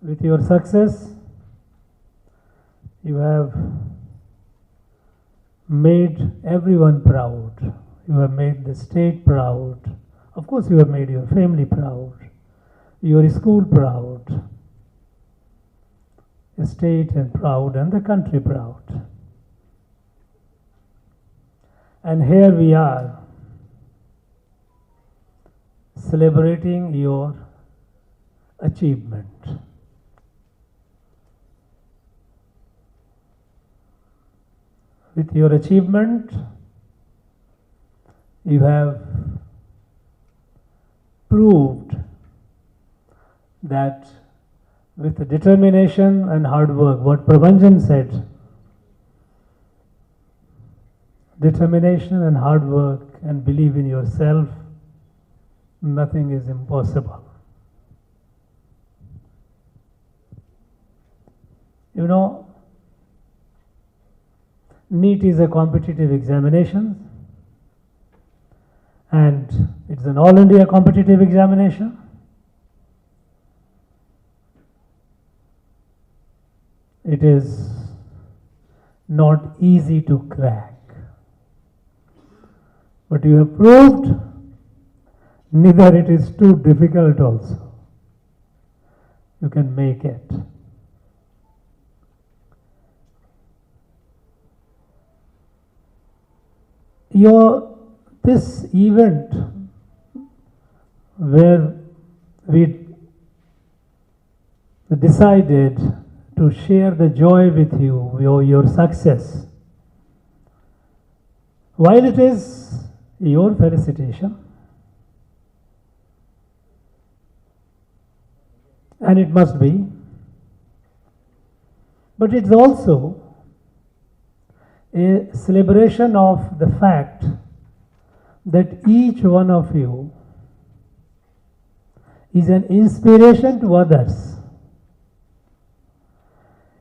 With your success, you have made everyone proud. You have made the state proud. Of course, you have made your family proud, your school proud, the state and proud, and the country proud. And here we are, celebrating your achievement. With your achievement, you have proved that with determination and hard work, what Prabhanjan said, determination and hard work and believe in yourself, nothing is impossible. You know, NEET is a competitive examination, and it's an all India competitive examination. It is not easy to crack, but you have proved neither it is too difficult also. You can make it. This event where we decided to share the joy with you, your success, while it is your felicitation, and it must be, but it's also a celebration of the fact that each one of you is an inspiration to others.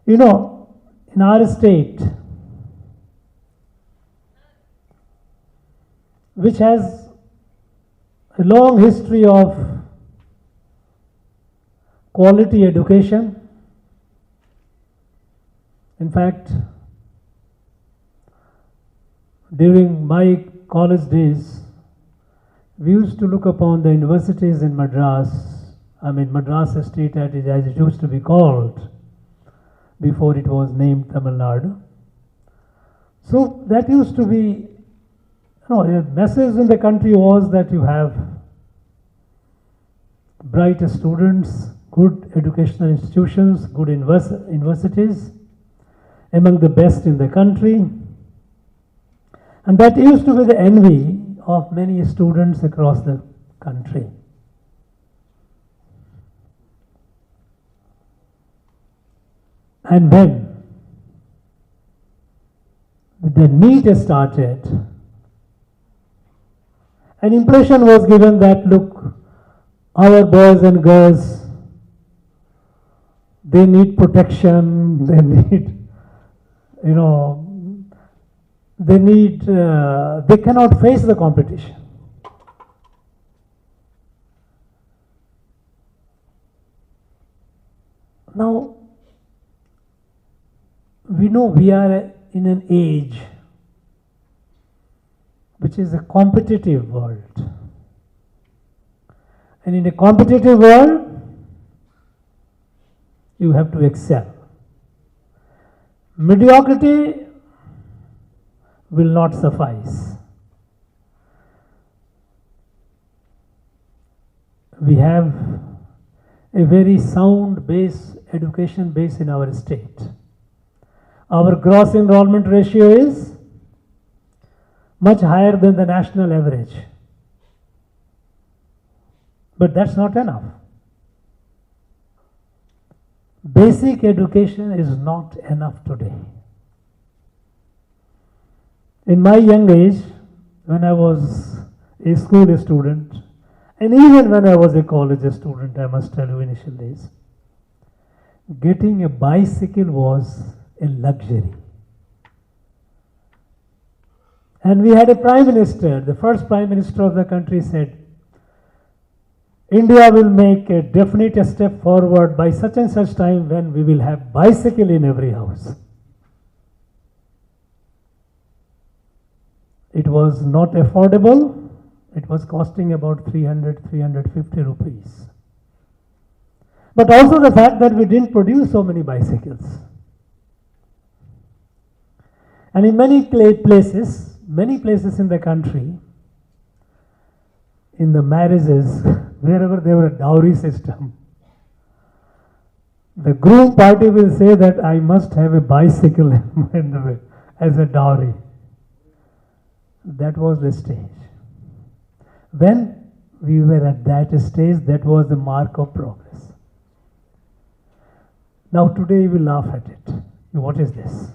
You know, in our state, which has a long history of quality education, in fact, during my college days, we used to look upon the universities in Madras, Madras State as it used to be called before it was named Tamil Nadu. So that used to be, the message in the country was that you have bright students, good educational institutions, good universities, among the best in the country. And that used to be the envy of many students across the country. And when the NEET started, an impression was given that, look, our boys and girls, they need protection, they need, they cannot face the competition. Now, we know we are in an age which is a competitive world. And in a competitive world, you have to excel. Mediocrity will not suffice. We have a very sound base, education base in our state. Our gross enrollment ratio is much higher than the national average. But that's not enough. Basic education is not enough today. In my young age, when I was a school student, and even when I was a college student, I must tell you, initial days, getting a bicycle was a luxury. And we had a prime minister, the first prime minister of the country said, India will make a definite step forward by such and such time when we will have bicycle in every house. It was not affordable. It was costing about 350 rupees. But also the fact that we didn't produce so many bicycles. And in many places in the country, in the marriages, wherever there were a dowry system, the groom party will say that I must have a bicycle in the way as a dowry. That was the stage. When we were at that stage, that was the mark of progress. Now today we laugh at it. What is this?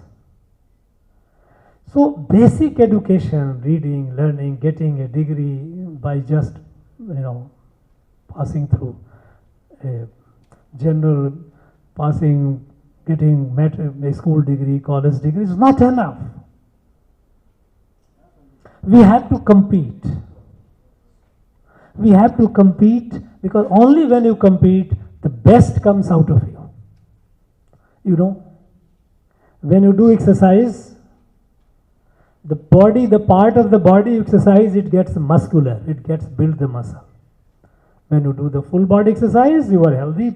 So basic education, reading, learning, getting a degree by just, passing through a general passing, getting a school degree, college degree is not enough. We have to compete. We have to compete because only when you compete, the best comes out of you. When you do exercise, the part of the body you exercise, it gets muscular, it gets build the muscle. When you do the full body exercise, you are healthy.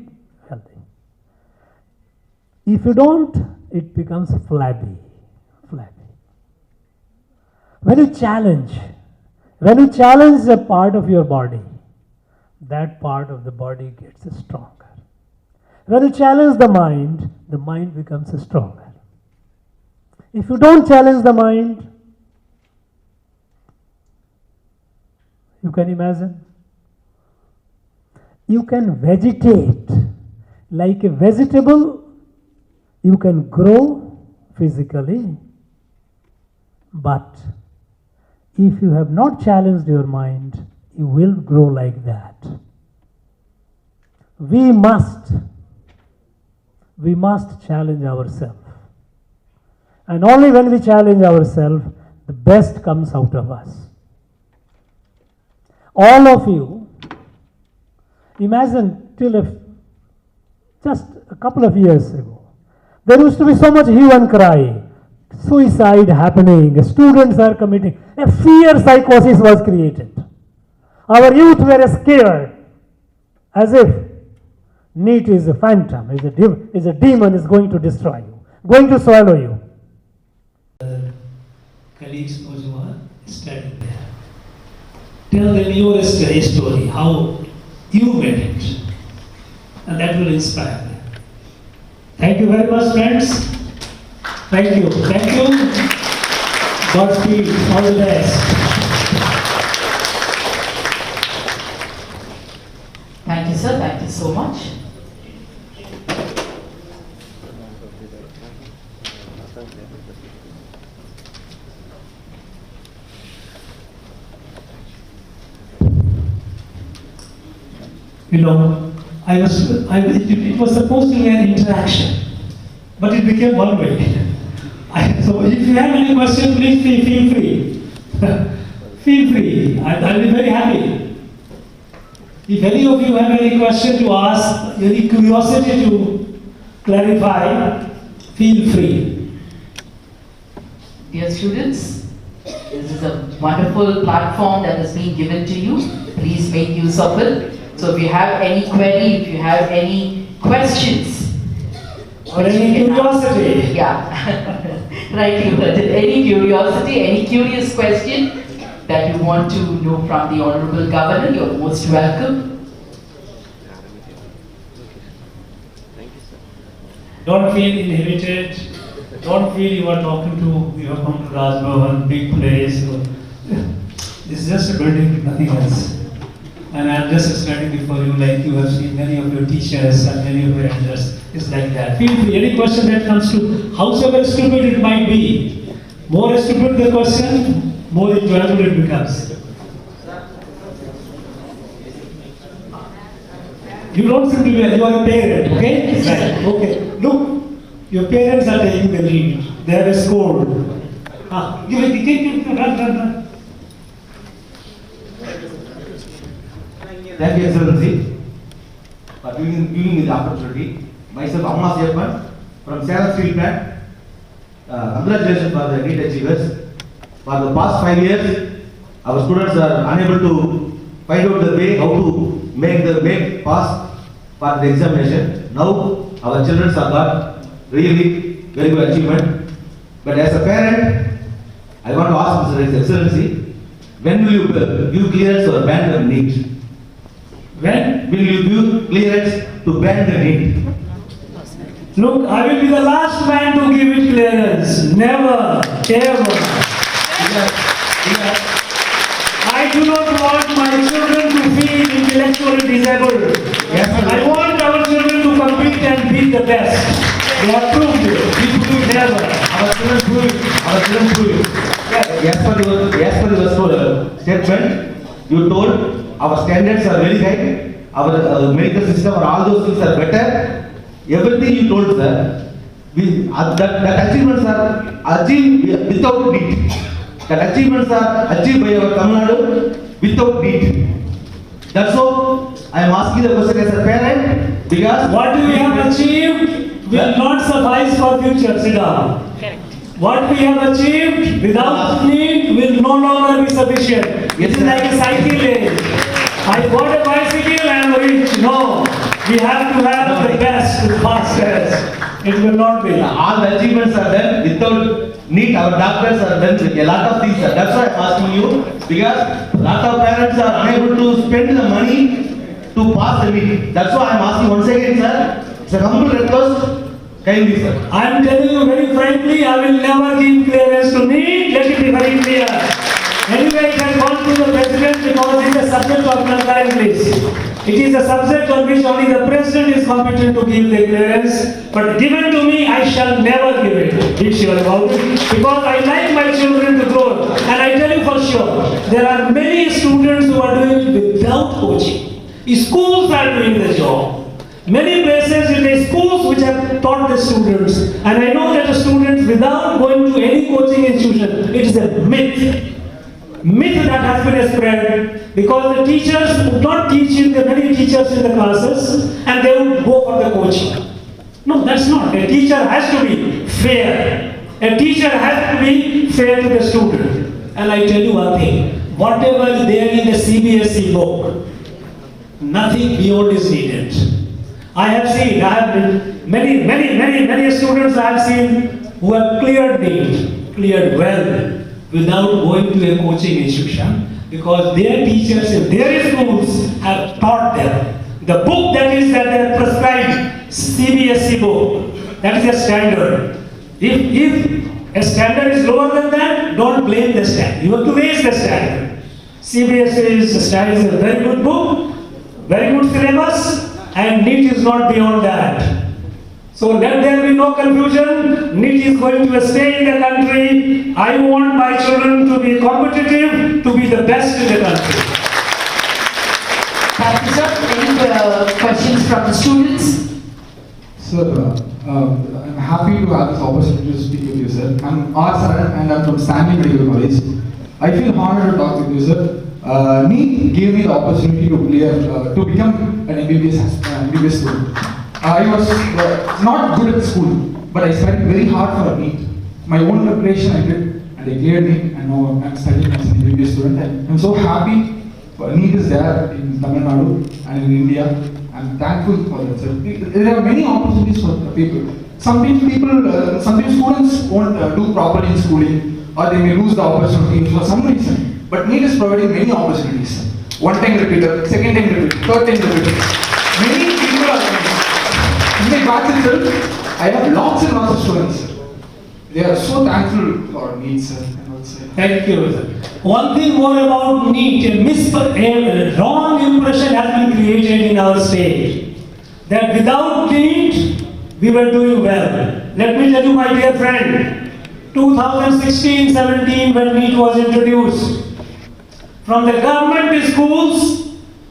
If you don't, it becomes flabby. When you challenge a part of your body, that part of the body gets stronger. When you challenge the mind becomes stronger. If you don't challenge the mind, you can imagine, you can vegetate like a vegetable, you can grow physically, but if you have not challenged your mind, you will grow like that. We must challenge ourselves. And only when we challenge ourselves, the best comes out of us. All of you, imagine just a couple of years ago, there used to be so much hue and cry, suicide happening, students are committing, a fear psychosis was created. Our youth were scared, as if NEET is a phantom, is a demon, is going to destroy you, going to swallow you. Colleagues, those who are studying there, tell them your story, how you made it, and that will inspire them. Thank you very much, friends. Thank you. Godspeed, all the best. Thank you, sir. Thank you so much. It was supposed to be an interaction, but it became one way. So if you have any questions, please feel free. Feel free. I'll be very happy. If any of you have any question to ask, any curiosity to clarify, feel free. Dear students, this is a wonderful platform that has been given to you. Please make use of it. So if you have any query, if you have any questions, or any curiosity. Yeah, right, you heard it. Any curiosity, any curious question that you want to know from the Honorable Governor, you're most welcome. Don't feel inhibited. Don't feel you are come to Raj Bhavan, big place. It's just a building, nothing else. And I'm just standing before you like you have seen many of your teachers and many of your elders. It's like that. Feel free. Any question that comes to, howsoever stupid it might be, more stupid the question, more enjoyable it becomes. You don't seem to be, you are a parent, okay? Right. Okay. Look, your parents are taking the lead. They have a score. Give it, run. Thank you, Excellency, for giving me the opportunity. Myself, Amma Sherman, from Salem Steel Plant. Congratulations for the NEET achievers. For the past 5 years, our students are unable to find out the way how to make pass for the examination. Now, our children have got really very good achievement. But as a parent, I want to ask Mr. Excellency, when will you give clearance or ban the NEET? When will you give clearance to ban the NEET? Look, I will be the last man to give it clearance. Never, ever. I do not want my children to feel intellectually disabled. Yes, I want our children to compete and be the best. They have proved it. People do never. Our children prove it. Our children prove it. Yes, for your statement, you told our standards are very high, our medical system or all those things are better. Everything you told, sir, that achievements are achieved without NEET. That achievements are achieved by our Tamil Nadu without NEET. That's all I am asking the question as a parent, because what we have achieved will not suffice for future. Sit down. Correct. What we have achieved without NEET will no longer be sufficient. Yes, It is sir. like a cycle age. I bought a bicycle, I am rich. No, we have to have the best, the fastest. It will not be. all the achievements are done without NEET. Our doctors are done with a lot of things, sir. That's why I'm asking you, because a lot of parents are unable to spend the money to pass the NEET. That's why I'm asking once again, sir. It's a humble request. Kindly, sir. I am telling you very frankly, I will never give clearance to NEET. Let it be very clear. Anyway, it has gone to the president because it is a subject of concurrent list. It is a subject on which only the president is competent to give the clearance. But given to me, I shall never give it. Be sure about it. Because I like my children to grow. And I tell you for sure, there are many students who are doing it without coaching. Schools are doing the job. Many places in the schools which have taught the students. And I know that the students, without going to any coaching institution, it is a myth. Myth that has been spread because the teachers would not teach in the many teachers in the classes and they would go for the coaching. No, that's not. A teacher has to be fair. A teacher has to be fair to the student. And I tell you one thing, whatever is there in the CBSE book, nothing beyond is needed. I have been many students I have seen who have cleared well, without going to a coaching institution, because their teachers in their schools have taught them. The book that they have prescribed, CBSE book, that is a standard. If a standard is lower than that, don't blame the standard. You have to raise the standard. CBSE is a very good book, very good syllabus, and NEET is not beyond that. So let there be no confusion. NEET is going to stay in the country. I want my children to be competitive, to be the best in the country. Thank you, sir. Any questions from the students? Sir, I'm happy to have this opportunity to speak with you, sir. I'm R. Saran and I'm from Stanley Medical College. I feel honored to talk with you, sir. NEET gave me the opportunity to become an MBBS student. I was not good at school, but I studied very hard for NEET. My own preparation I did, and I cleared NEET, and now I'm studying as an MBBS student. And I'm so happy NEET is there in Tamil Nadu and in India. I'm thankful for that, sir. There are many opportunities for people. Sometimes students won't do properly in schooling, or they may lose the opportunity for some reason. But NEET is providing many opportunities. One time repeater, second time repeater, third time repeater. Many people are. In my batch itself, I have lots and lots of students. They are so thankful for NEET, sir. Thank you, sir. One thing more about NEET, a wrong impression has been created in our state that without NEET, we were doing well. Let me tell you, my dear friend, 2016-17 when NEET was introduced, from the government schools,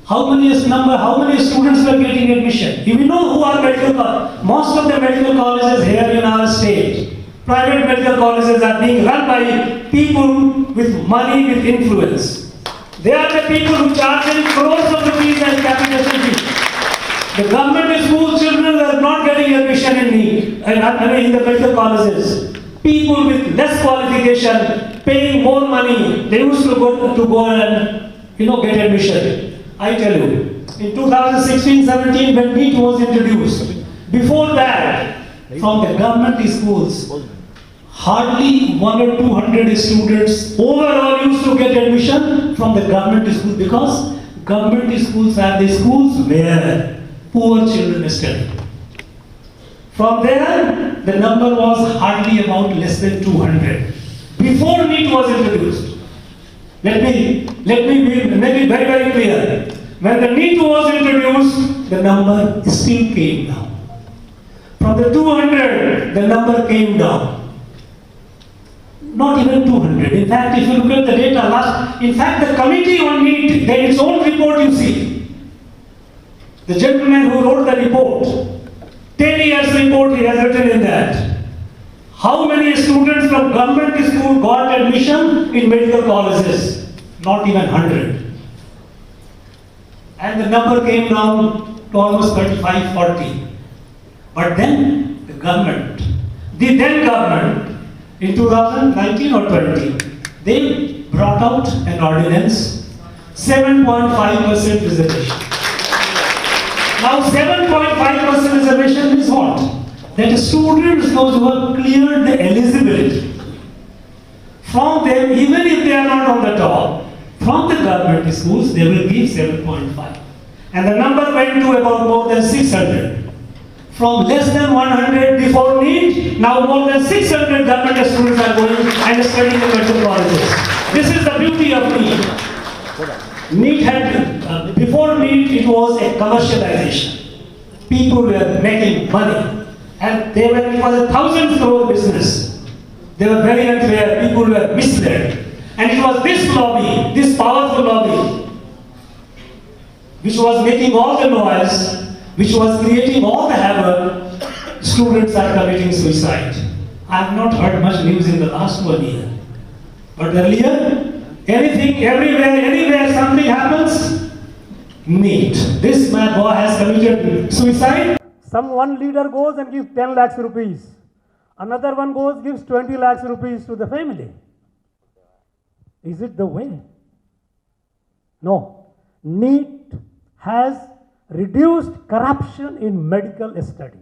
how many students were getting admission? You know who are most of the medical colleges here in our state, private medical colleges are being run by people with money, with influence. They are the people who charge in crores of rupees as capitation fee. The government school children are not getting admission in NEET, in the medical colleges. People with less qualification, paying more money, they used to go and get admission. I tell you, in 2016-17 when NEET was introduced, before that, from the government schools, hardly 100 or 200 students overall used to get admission from the government schools, because government schools are the schools where poor children study. From there, the number was hardly about less than 200. Before NEET was introduced, let me make it very, very clear. When the NEET was introduced, the number still came down. From the 200, the number came down. Not even 200. In fact, if you look at the data in fact, the committee on NEET, there is its own report you see. The gentleman who wrote the report, 10 years report he has written in that. How many students from government school got admission in medical colleges? Not even 100. And the number came down to almost 35, 40. But then the then government, in 2019 or 20, they brought out an ordinance, 7.5% reservation. Now 7.5% reservation is what? That students, those who have cleared the eligibility, from them, even if they are not on the top, from the government schools, they will give 7.5. And the number went to about more than 600. From less than 100 before NEET, now more than 600 government students are going and studying in medical colleges. This is the beauty of NEET. NEET had, before NEET, it was a commercialization. People were making money, and it was a 1,000 crore business. They were very unfair, people were misled. And it was this lobby, this powerful lobby, which was making all the noise, which was creating all the havoc. Students are committing suicide. I have not heard much news in the last 1 year. But earlier, anything, everywhere, anywhere something happens, NEET. This man boy has committed suicide. One leader goes and gives 10 lakhs rupees. Another one goes, gives 20 lakhs rupees to the family. Is it the way? No. NEET has reduced corruption in medical studies.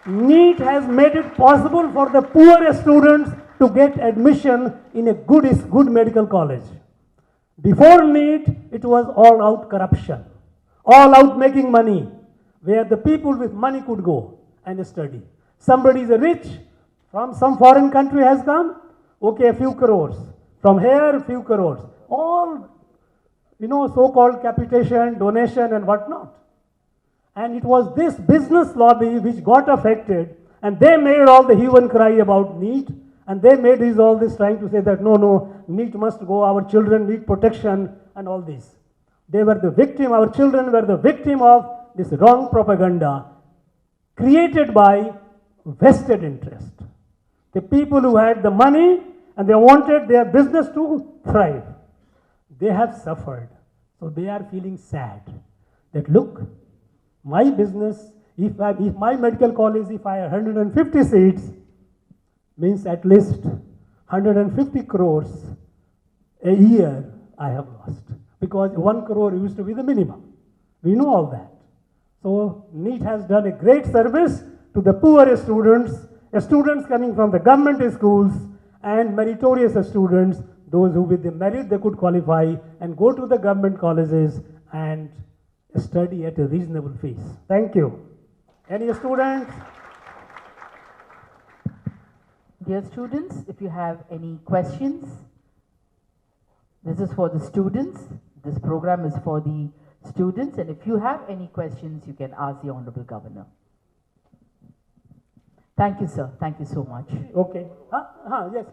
NEET has made it possible for the poor students to get admission in a good medical college. Before NEET, it was all out corruption, all out making money, where the people with money could go and study. Somebody is rich, from some foreign country has come, okay, a few crores. From here, a few crores. All, so-called capitation, donation and whatnot. And it was this business lobby which got affected, and they made all the hue and cry about NEET, and they made all this trying to say that no, NEET must go, our children need protection and all this. They were the victim, our children were the victim of this wrong propaganda created by vested interest. The people who had the money and they wanted their business to thrive. They have suffered. So they are feeling sad that look, my business, if my medical college, if I have 150 seats, means at least 150 crores a year I have lost. Because 1 crore used to be the minimum. We know all that. So NEET has done a great service to the poor students coming from the government schools, and meritorious students, those who with the merit they could qualify and go to the government colleges and study at a reasonable fees. Thank you. Any students? Dear students, if you have any questions, this is for the students. This program is for the students, and if you have any questions, you can ask the Honorable Governor. Thank you, sir. Thank you so much. Okay. Yes.